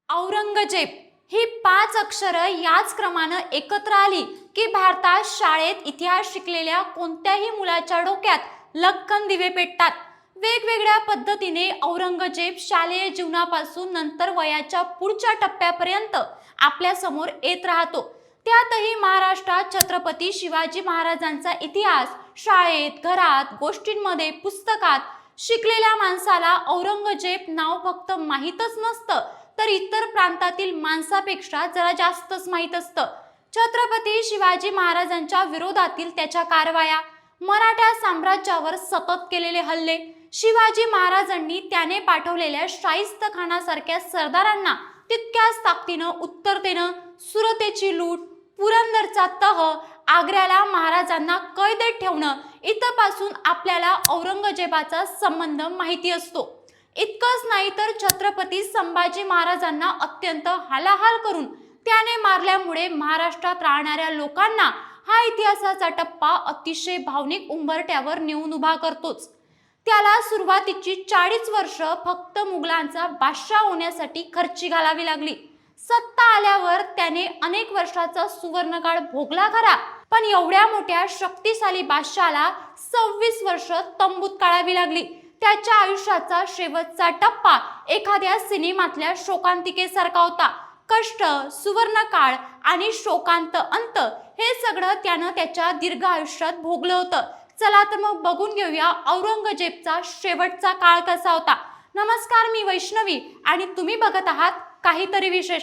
औरंगजेब ही 5 अक्षरं याच क्रमानं एकत्र आली की भारतात शाळेत इतिहास शिकलेल्या कोणत्याही मुलाच्या डोक्यात लख्खन दिवे पेटतात। वेगवेगळ्या पद्धतीने औरंगजेब शालेय जीवनापासून नंतर वयाच्या पुढच्या टप्प्यापर्यंत आपल्या समोर येत राहतो। त्यातही महाराष्ट्रात छत्रपती शिवाजी महाराजांचा इतिहास शाळेत, घरात, गोष्टींमध्ये, पुस्तकात शिकलेल्या माणसाला औरंगजेब नाव फक्त माहीतच नसतं, तर इतर प्रांतातील माणसापेक्षा जरा जास्तच माहीत असतं। छत्रपती शिवाजी महाराजांच्या विरोधातील त्याच्या कारवाया, मराठा साम्राज्यावर सतत केलेले हल्ले, शिवाजी महाराजांनी त्याने पाठवलेल्या शाहिस्तखानासारख्या सरदारांना तितक्याच ताकदीनं उत्तर देणं, सुरतेची लूट, पुरंदरचा तह, आग्र्याला महाराजांना कैदेत ठेवणं, इथपासून आपल्याला औरंगजेबाचा संबंध माहिती असतो। इतकंच नाही तर छत्रपती संभाजी महाराजांना अत्यंत हालाहाल करून त्याने मारल्यामुळे महाराष्ट्रात राहणाऱ्या लोकांना हा इतिहासाचा टप्पा अतिशय भावनिक उंबरठ्यावर नेऊन उभा करतोच। त्याला सुरुवातीची 40 वर्ष फक्त मुघलांचा बादशाह होण्यासाठी खर्ची घालावी लागली। सत्ता आल्यावर त्याने अनेक वर्षाचा सुवर्णकाळ भोगला खरा, पण एवढ्या मोठ्या शक्तिशाली बादशाहाला 26 वर्ष तंबूत काढावी लागली। त्याच्या आयुष्याचा शेवटचा टप्पा एखाद्या सिनेमातल्या शोकांतिकेसारखा होता। कष्ट, सुवर्णकाळ आणि शोकांत अंत हे सगळं त्यानं त्याच्या दीर्घ आयुष्यात भोगलं होतं। चला तर मग बघून घेऊया औरंगजेबचा शेवटचा काळ कसा होता। नमस्कार, मी वैष्णवी आणि तुम्ही बघत आहात काहीतरी विशेष।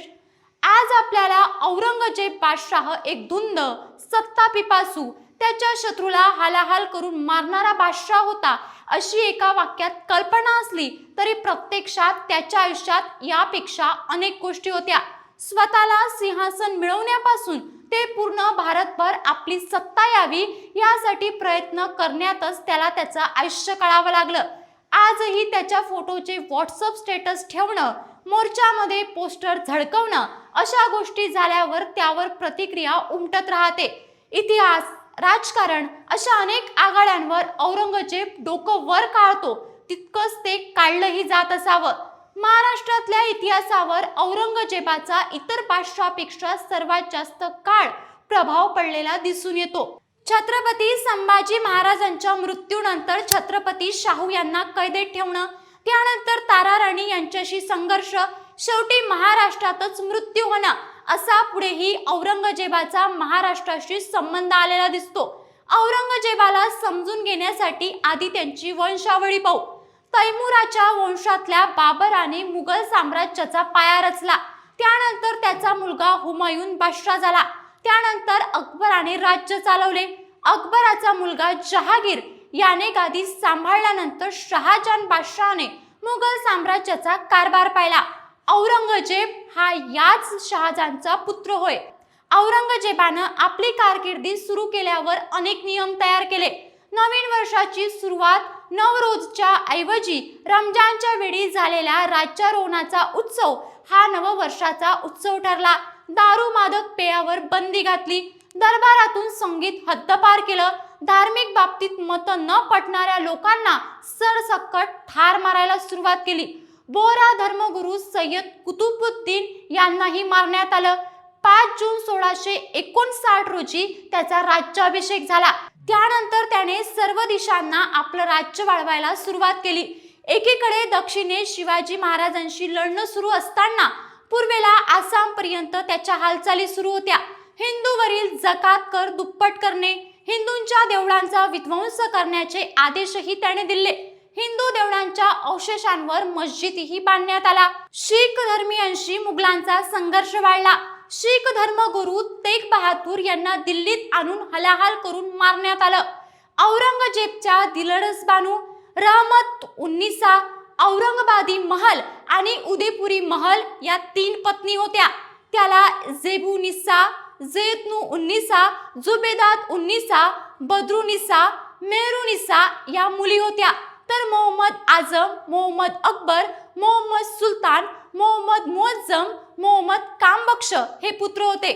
आज आपल्याला औरंगजेब बादशाह एक धुंद, सत्ता पिपासू, त्याच्या शत्रूला हालाहाल करून मारणारा बादशाह होता अशी एका वाक्यात कल्पना असली तरी प्रत्यक्षात त्याच्या आयुष्यात यापेक्षा अनेक गोष्टी होत्या। स्वतःला सिंहासन मिळवण्यापासून ते पूर्ण भारतभर आपली सत्ता यावी यासाठी प्रयत्न करण्यातच त्याला त्याचं आयुष्य काढावं लागलं। आजही त्याच्या फोटोचे व्हॉट्सअप स्टेटस ठेवणं, मोर्चामध्ये पोस्टर झळकवणं अशा गोष्टी झाल्यावर त्यावर प्रतिक्रिया उमटत राहते। इतिहास, राजकारण अशा अनेक आघाड्यांवर औरंगजेब डोकं वर काढतो, तितकंच ते काढलंही जात असावं। महाराष्ट्रातल्या इतिहासावर औरंगजेबाचा इतर बादशाहापेक्षा सर्वात जास्त काळ प्रभाव पडलेला दिसून येतो। छत्रपती संभाजी महाराजांच्या मृत्यूनंतर छत्रपती शाहू यांना कैदेत ठेवणं, त्यानंतर ताराराणी यांच्याशी संघर्ष, शेवटी महाराष्ट्रातच मृत्यू होणं असा पुढेही औरंगजेबाचा महाराष्ट्राशी संबंध आलेला दिसतो। औरंगजेबाला समजून घेण्यासाठी आधी त्यांची वंशावळी पाहू। तैमुराच्या वंशातल्या बाबराने मुघल साम्राज्याचा पाया रचला, त्यानंतर त्याचा मुलगा हुमायून बादशाह झाला, त्यानंतर अकबराने राज्य चालवले। अकबराचा मुलगा जहागीर याने गादी सांभाळल्यानंतर शहाजहान बादशाहने मुघल साम्राज्याचा कारभार पाहिला। औरंगजेब हा याच शहाजहानचा पुत्र होय। औरंगजेबानं आपली कारकिर्दी सुरू केल्यावर अनेक नियम तयार केले। नवीन वर्षाची सुरुवात नवरोजच्या ऐवजी रमजानच्या वेळी झालेला राज्यारोहणाचा उत्सव हा नववर्षाचा उत्सव ठरला। दारू, मादक पेयावर बंदी घातली, दरबारातून संगीत हद्दपार केलं, धार्मिक बाबतीत मतं न पटणाऱ्या लोकांना सरसकट ठार मारायला सुरुवात केली। बोहरा धर्मगुरू सय्यद कुतुबुद्दीन यांनाही मारण्यात आलं। 5 जून 1659 रोजी त्याचा राज्याभिषेक झाला। त्यानंतर त्याने सर्व दिशांना आपलं राज्य वाढवायला सुरुवात केली। एकीकडे दक्षिणेत शिवाजी महाराजांशी लढणं सुरू असताना पूर्वेला आसामपर्यंत त्याच्या हालचाली सुरू होत्या। हिंदूवरील जकात कर दुप्पट करणे, हिंदूंच्या देवळांचा विध्वंस करण्याचे आदेशही त्याने दिले। हिंदू देवळांच्या अवशेषांवर मस्जिदही बांधण्यात आला। शीख धर्मीयांशी मुघलांचा संघर्ष वाढला। शीख धर्मगुरू तेग बहादूर यांना दिल्लीत आणून हलाहाल करून मारण्यात आलं। औरंगजेबच्या दिलडस बानू, रहमत उन्निसा, औरंगाबादी महल आणि उदयपुरी महल या 3 पत्नी होत्या। त्याला जेबुनिसा, जैतनु उन्निसा, जुबेदात उन्निसा, बद्रुनिसा, मेहरुनिसा या मुली होत्या। तर मोहम्मद आझम, मोहम्मद अकबर, मोहम्मद सुलतान, मोहम्मद मुअज्जम, मोहम्मद कामबख्श हे पुत्र होते।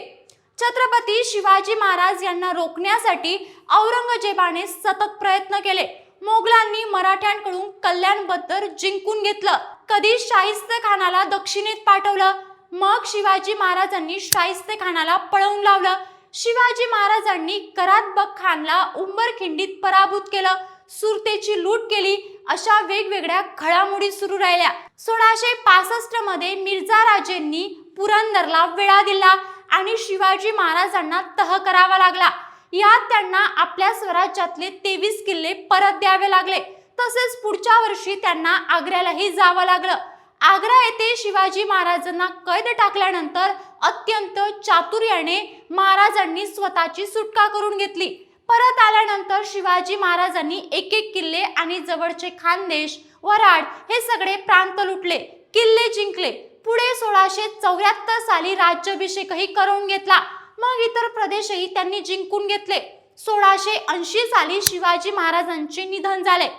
छत्रपती शिवाजी महाराज यांना रोखण्यासाठी औरंगजेबाने सतत प्रयत्न केले। मोगलांनी मराठ्यांकडून कल्याण बंदर जिंकून घेतलं, कधी शाहिस्तखानाला दक्षिणेत पाठवलं, मग शिवाजी महाराजांनी शाहिस्तेखानाला पळवून लावलं. शिवाजी महाराजांनी करातबक खानला उंबरखिंडीत पराभूत केलं, सुरतेची लूट केली. अशा वेगवेगळ्या घडामोडी सुरू राहिल्या. 1665 मध्ये मिर्झा राजेंनी पुरंदरला वेढा दिला आणि शिवाजी महाराजांना तह करावा लागला. यात त्यांना आपल्या स्वराज्यातले 23 किल्ले परत द्यावे लागले. तसेच पुढच्या वर्षी त्यांना आग्र्यालाही जावं लागलं. आग्रा येथे शिवाजी महाराजांना कैद टाकल्यानंतर अत्यंत चातुर्याने महाराजांनी स्वतःची सुटका करून घेतली. परत आल्यानंतर शिवाजी महाराजांनी एक एक किल्ले आणि जवळचे खानदेश, वराड हे सगळे प्रांत लुटले, किल्ले जिंकले. पुढे 1674 साली राज्याभिषेकही करून घेतला. मग इतर प्रदेशही त्यांनी जिंकून घेतले. 1680 साली शिवाजी महाराजांचे निधन झाले.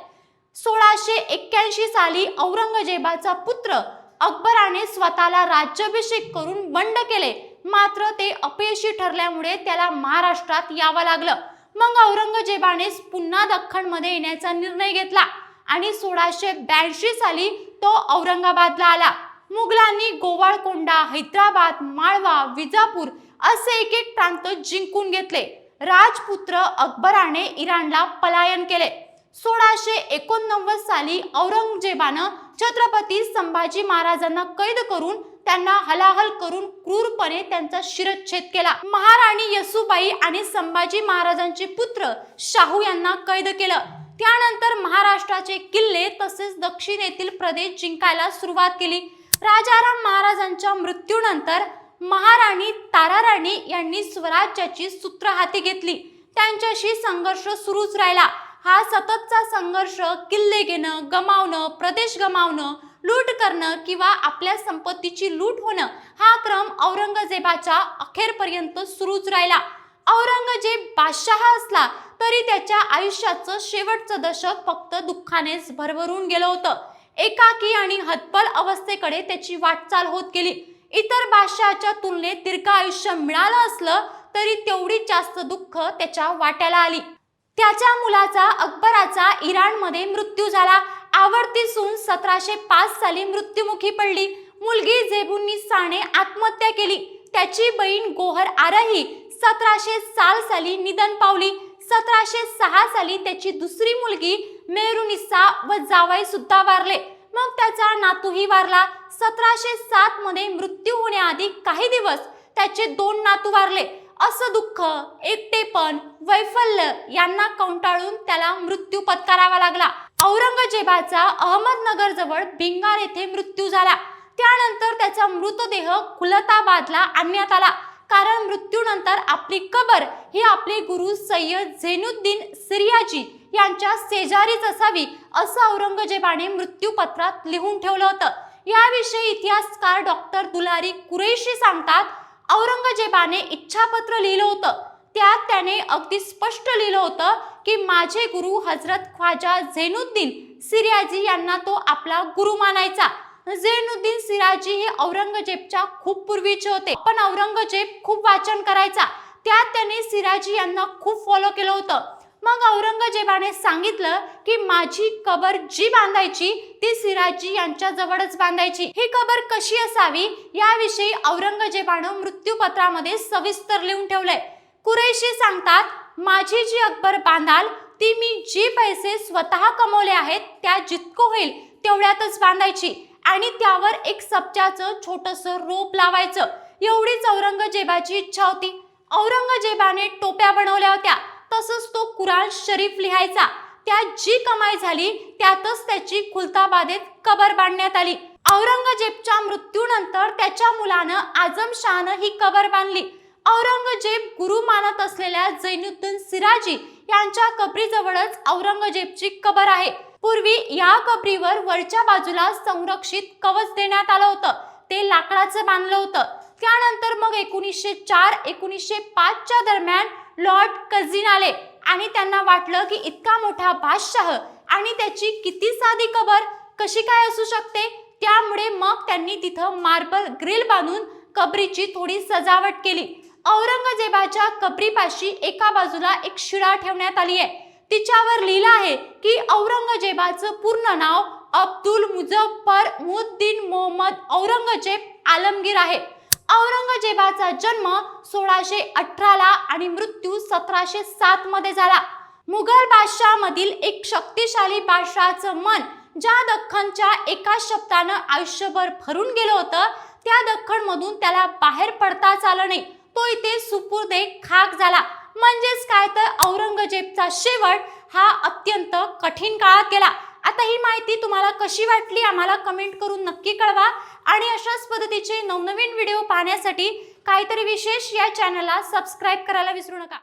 1681 साली औरंगजेबाचा पुत्र अकबराने स्वतःला राज्याभिषेक करून बंड केले. मात्र ते अपयशी ठरल्यामुळे त्याला महाराष्ट्रात यावं लागलं. मग औरंगजेबाने पुन्हा दख्खनमध्ये येण्याचा निर्णय घेतला आणि 1682 साली तो औरंगाबादला आला. मुघलांनी गोवाळकोंडा, हैदराबाद, माळवा, विजापूर असे एक एक प्रांत जिंकून घेतले. राजपुत्र अकबराने इराणला पलायन केले. 1689 साली औरंगजेबानं छत्रपती संभाजी महाराजांना कैद करून त्यांना हलाहल करून क्रूरपणे त्यांचा शिरच्छेद केला. महाराणी येसूबाई आणि संभाजी महाराजांचे पुत्र शाहू यांना कैद केलं. त्यानंतर महाराष्ट्राचे किल्ले तसेच दक्षिणेतील प्रदेश जिंकायला सुरुवात केली. राजाराम महाराजांच्या मृत्यूनंतर महाराणी ताराराणी यांनी स्वराज्याची सूत्र हाती घेतली. त्यांच्याशी संघर्ष सुरूच राहिला. हा सततचा संघर्ष किल्ले घेणं, गमावणं, प्रदेश गमावणं, लूट करणं किंवा आपल्या संपत्तीची लूट होणं हा क्रम औरंगजेबाच्या अखेरपर्यंत सुरूच राहिला. औरंगजेब बादशाह असला तरी त्याच्या आयुष्याचं शेवटचं दशक फक्त दुःखानेच भरभरून गेलं होतं. एकाकी आणि हतबल अवस्थेकडे त्याची वाटचाल होत गेली. इतर बादशहाच्या तुलनेत दीर्घ आयुष्य मिळालं असलं तरी तेवढीच जास्त दुःख त्याच्या वाट्याला आली. त्याच्या मुलाचा अकबराचा इराणमध्ये मृत्यू झाला. आवडती सून 1705 साली मृत्युमुखी पडली. मुलगी जेबुन्निसाने आत्महत्या केली. त्याची बहीण गोहर आराही 1700 साली निधन पावली. 1706 साली त्याची दुसरी मुलगी मेहरुनिसा व जावई सुद्धा वारले. मग त्याचा नातूही वारला. 1707 मध्ये मृत्यू होण्याआधी काही दिवस त्याचे 2 नातू वारले. असं दुःख, एकटेपण, वैफल्य यांना कंटाळून त्याला मृत्यू पत्करावा लागला. औरंगजेबाचा अहमदनगर जवळ भिंगार येथे मृत्यू झाला. त्यानंतर त्याचा मृतदेह खुलताबादला आणण्यात आला. कारण मृत्यूनंतर आपली कबर ही आपले गुरु सय्यद झैनुद्दीन सिरियाजी यांच्या शेजारीच असावी असं औरंगजेबाने मृत्यूपत्रात लिहून ठेवलं होतं. याविषयी इतिहासकार डॉक्टर दुलारी कुरैशी सांगतात, औरंगजेबाने इच्छापत्र लिहिलं होतं. त्यात त्याने अगदी स्पष्ट लिहिलं होतं की माझे गुरु हजरत ख्वाजा झैनुद्दीन सिराजी यांना तो आपला गुरु मानायचा. झैनुद्दीन सिराजी हे औरंगजेबच्या खूप पूर्वीचे होते. पण औरंगजेब खूप वाचन करायचा. त्यात त्याने सिराजी यांना खूप फॉलो केलं होतं. मग औरंगजेबाने सांगितलं की माझी कबर जी बांधायची ती सिराजी यांच्या जवळच बांधायची. ही कबर कशी असावी याविषयी औरंगजेबानं मृत्यूपत्रामध्ये सविस्तर लिहून ठेवलंय. कुरैशी सांगतात, माझी जी अकबर बांधाल ती मी जे पैसे स्वतः कमवले आहेत त्या जितकं होईल तेवढ्यातच बांधायची आणि त्यावर एक सब्जाचं छोटंसं रोप लावायचं. एवढीच औरंगजेबाची इच्छा होती. औरंगजेबाने टोप्या बनवल्या होत्या. तसंच तो कुराण शरीफ लिहायचा. त्यात जी कमाई झाली त्यातच त्याची खुलताबादेत कबर बांधण्यात आली. औरंगजेबच्या मृत्यूनंतर त्याच्या मुलानं आझमशहानं ही कबर बांधली. औरंगजेब गुरु मानत असलेल्या झैनुद्दीन सिराजी यांच्या कबरीजवळच औरंगजेबची कबर आहे. पूर्वी या कबरीवर वरच्या बाजूला संरक्षित कवच देण्यात आलं होतं. ते लाकडाचं बांधलं होतं. त्यानंतर मग 1904-1905 च्या दरम्यान लॉर्ड कझिन आले आणि त्यांना वाटलं की इतका मोठा बादशाह आणि त्याची किती साधी कबर कशी काय असू शकते. त्यामुळे मग त्यांनी तिथं मार्बल ग्रिल बांधून कबरीची थोडी सजावट केली. औरंगजेबाच्या कबरीपाशी एका बाजूला एक शिळा ठेवण्यात आली आहे. तिच्यावर लिहिलं आहे की औरंगजेबाचं पूर्ण नाव अब्दुल मुझफ्फर मुद्दीन मोहम्मद औरंगजेब आलमगीर आहे. औरंगजेबाचा जन्म 1618 ला आणि मृत्यू 1707 मध्ये झाला. मुघल बादशाह मधील एक शक्तिशाली बादशहाचं मन ज्या दख्खनच्या एका शब्दानं आयुष्यभर भरून गेलं होतं, त्या दख्खन मधून त्याला बाहेर पडताच आलं नाही. तो इथे सुपुर्दे खाक झाला. म्हणजेच काय तर औरंगजेबचा शेवट हा अत्यंत कठीण काळात गेला. आता ही माहिती तुम्हाला कशी वाटली आम्हाला कमेंट करून नक्की कळवा आणि अशाच पद्धतीचे नवनवीन व्हिडिओ पाहण्यासाठी काहीतरी विशेष या चॅनलला सबस्क्राईब करायला विसरू नका.